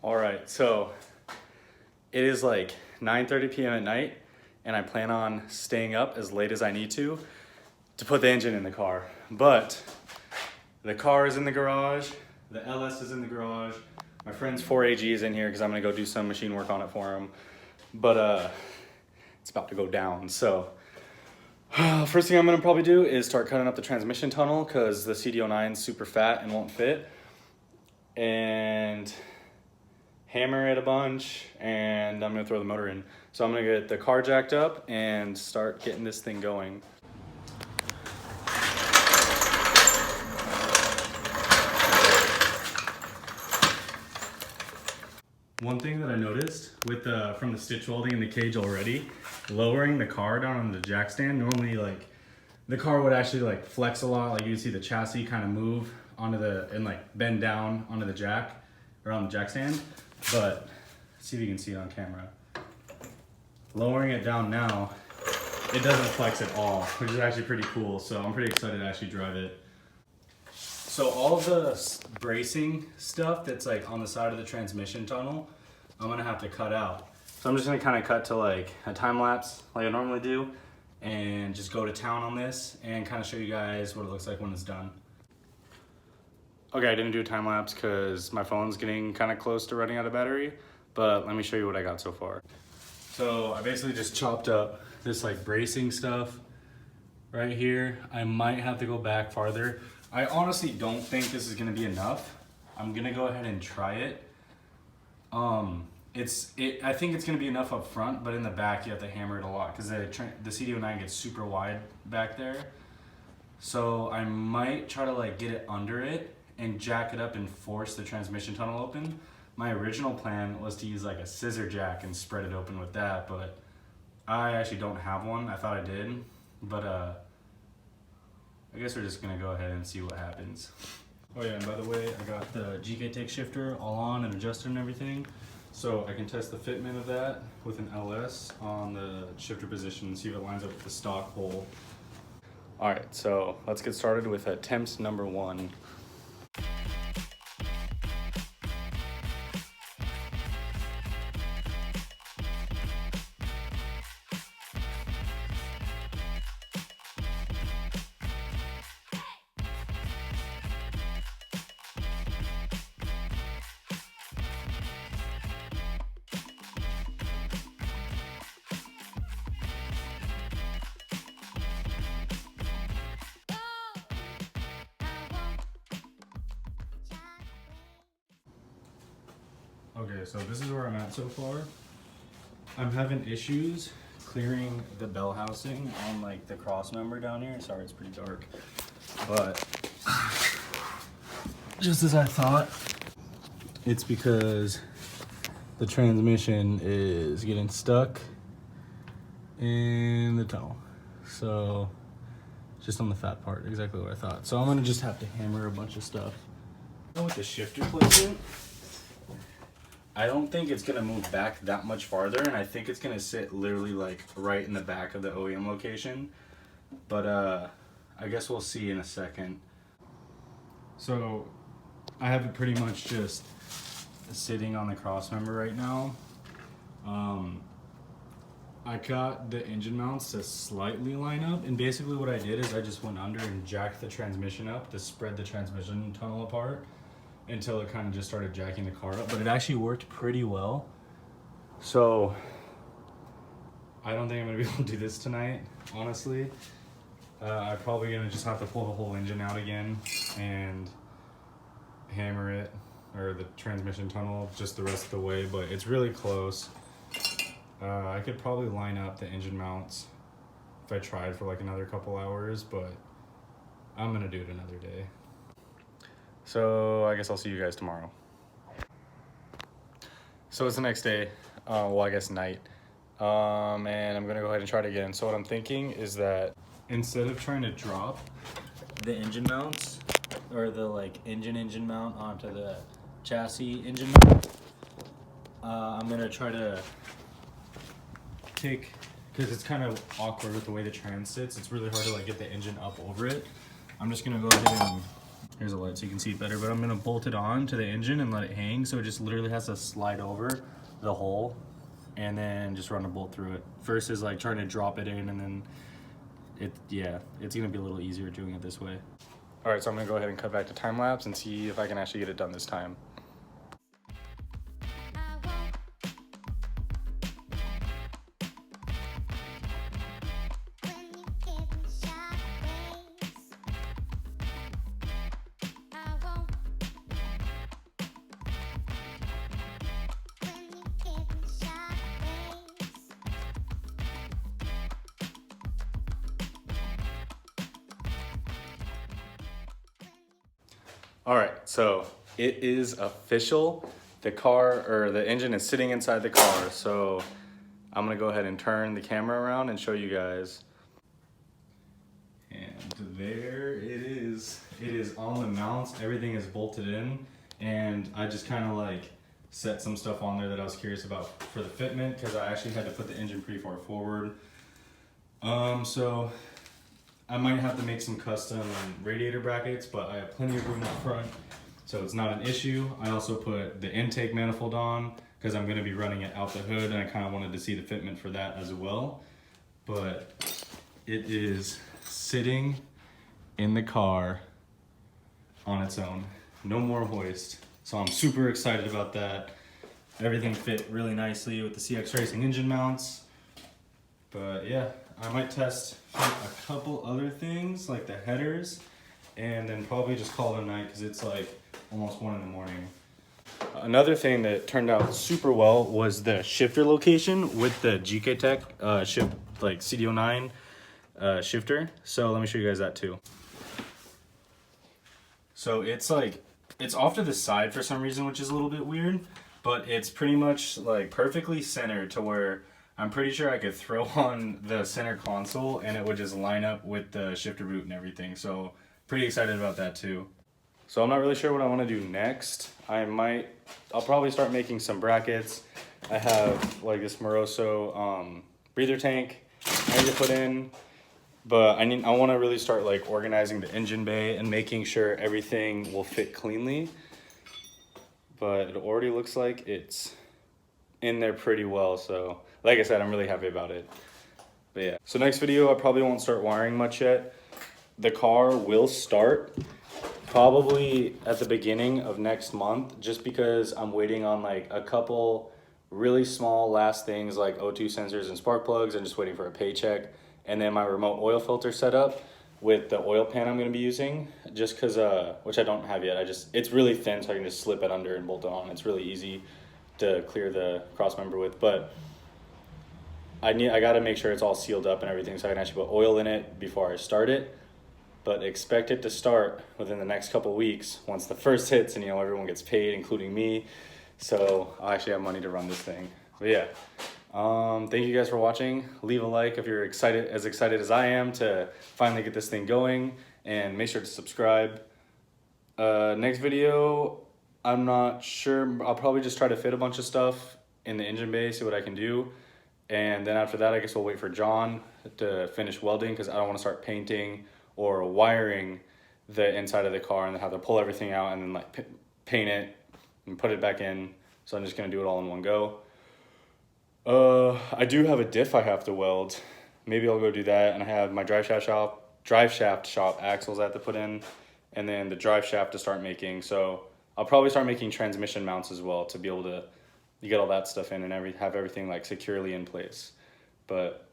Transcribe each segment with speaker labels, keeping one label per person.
Speaker 1: All right, so it is like 9:30 p.m. at night, and I plan on staying up as late as I need to put the engine in the car. But the car is in the garage, the LS is in the garage, my friend's 4AG is in here because I'm gonna go do some machine work on it for him. But it's about to go down, so first thing I'm gonna probably do is start cutting up the transmission tunnel because the CD09 is super fat and won't fit. And hammer it a bunch, and I'm gonna throw the motor in. So I'm gonna get the car jacked up and start getting this thing going. One thing that I noticed with from the stitch welding in the cage already, lowering the car down on the jack stand, normally like the car would actually like flex a lot, like you see the chassis kind of move onto and like bend down onto the jack or on the jack stand. But see if you can see it on camera. Lowering it down now, it doesn't flex at all, which is actually pretty cool. So I'm pretty excited to actually drive it. So all of the bracing stuff that's like on the side of the transmission tunnel, I'm gonna have to cut out. So I'm just gonna kind of cut to like a time lapse like I normally do and just go to town on this and kind of show you guys what it looks like when it's done. Okay, I didn't do a time lapse because my phone's getting kind of close to running out of battery, but let me show you what I got so far. So I basically just chopped up this like bracing stuff right here. I might have to go back farther. I honestly don't think this is gonna be enough. I'm gonna go ahead and try it. I think it's gonna be enough up front, but in the back you have to hammer it a lot because the CD09 gets super wide back there. So I might try to like get it under it and jack it up and force the transmission tunnel open. My original plan was to use like a scissor jack and spread it open with that, but I actually don't have one. I thought I did, but I guess we're just gonna go ahead and see what happens. Oh yeah, and by the way, I got the GT86 shifter all on and adjusted and everything, so I can test the fitment of that with an LS on the shifter position and see if it lines up with the stock hole. All right, so let's get started with attempt number 1. Okay, so this is where I'm at so far. I'm having issues clearing the bell housing on like the cross member down here. Sorry, it's pretty dark, but just as I thought, it's because the transmission is getting stuck in the tunnel. So just on the fat part, exactly what I thought. So I'm gonna just have to hammer a bunch of stuff. With the shifter placement, I don't think it's gonna move back that much farther, and I think it's gonna sit literally like right in the back of the OEM location. But I guess we'll see in a second. So I have it pretty much just sitting on the cross member right now. I got the engine mounts to slightly line up, and basically what I did is I just went under and jacked the transmission up to spread the transmission tunnel apart until it kind of just started jacking the car up, but it actually worked pretty well. So I don't think I'm gonna be able to do this tonight, honestly. I'm probably gonna just have to pull the whole engine out again and hammer it, or the transmission tunnel, just the rest of the way, but it's really close. I could probably line up the engine mounts if I tried for like another couple hours, but I'm gonna do it another day. So I guess I'll see you guys tomorrow. So it's the next day, well I guess night, and I'm gonna go ahead and try it again. So what I'm thinking is that instead of trying to drop the engine mounts, or the like engine mount onto the chassis engine mount, I'm gonna try to take, because it's kind of awkward with the way the trans sits, it's really hard to like get the engine up over it. I'm just gonna go ahead and Here's a light so you can see it better, but I'm gonna bolt it on to the engine and let it hang, so it just literally has to slide over the hole and then just run a bolt through it. Versus like trying to drop it in and then it's gonna be a little easier doing it this way. All right, so I'm gonna go ahead and cut back to time lapse and see if I can actually get it done this time. All right, so it is official. The car, or the engine is sitting inside the car. So I'm gonna go ahead and turn the camera around and show you guys. And there it is. It is on the mounts, everything is bolted in. And I just kind of like set some stuff on there that I was curious about for the fitment, because I actually had to put the engine pretty far forward. So I might have to make some custom radiator brackets, but I have plenty of room up front, so it's not an issue. I also put the intake manifold on because I'm gonna be running it out the hood, and I kind of wanted to see the fitment for that as well. But it is sitting in the car on its own. No more hoist. So I'm super excited about that. Everything fit really nicely with the CX Racing engine mounts. But yeah, I might test a couple other things like the headers, and then probably just call it a night because it's like almost 1 in the morning. Another thing that turned out super well was the shifter location with the GK shift, like CD09 shifter. So let me show you guys that too. So it's like, it's off to the side for some reason, which is a little bit weird, but it's pretty much like perfectly centered to where I'm pretty sure I could throw on the center console and it would just line up with the shifter boot and everything. So pretty excited about that too. So I'm not really sure what I want to do next. I'll probably start making some brackets. I have like this Moroso breather tank I need to put in, but I want to really start like organizing the engine bay and making sure everything will fit cleanly. But it already looks like it's in there pretty well, so like I said, I'm really happy about it. But yeah, so next video I probably won't start wiring much yet. The car will start probably at the beginning of next month, just because I'm waiting on like a couple really small last things like O2 sensors and spark plugs, and just waiting for a paycheck, and then my remote oil filter setup with the oil pan I'm going to be using, just because which I don't have yet. It's really thin, so I can just slip it under and bolt it on. It's really easy to clear the cross member with, but I got to make sure it's all sealed up and everything, so I can actually put oil in it before I start it. But expect it to start within the next couple weeks once the first hits, and everyone gets paid, including me. So I'll actually have money to run this thing. But yeah, thank you guys for watching. Leave a like if you're as excited as I am to finally get this thing going, and make sure to subscribe. Next video, I'm not sure. I'll probably just try to fit a bunch of stuff in the engine bay, see what I can do. And then after that, I guess we'll wait for John to finish welding, because I don't want to start painting or wiring the inside of the car and then have to pull everything out and then like paint it and put it back in. So I'm just going to do it all in one go. I do have a diff I have to weld. Maybe I'll go do that. And I have my drive shaft shop axles I have to put in, and then the drive shaft to start making. So I'll probably start making transmission mounts as well, to be able to get all that stuff in and have everything like securely in place. But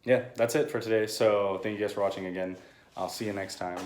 Speaker 1: yeah, that's it for today. So thank you guys for watching again. I'll see you next time.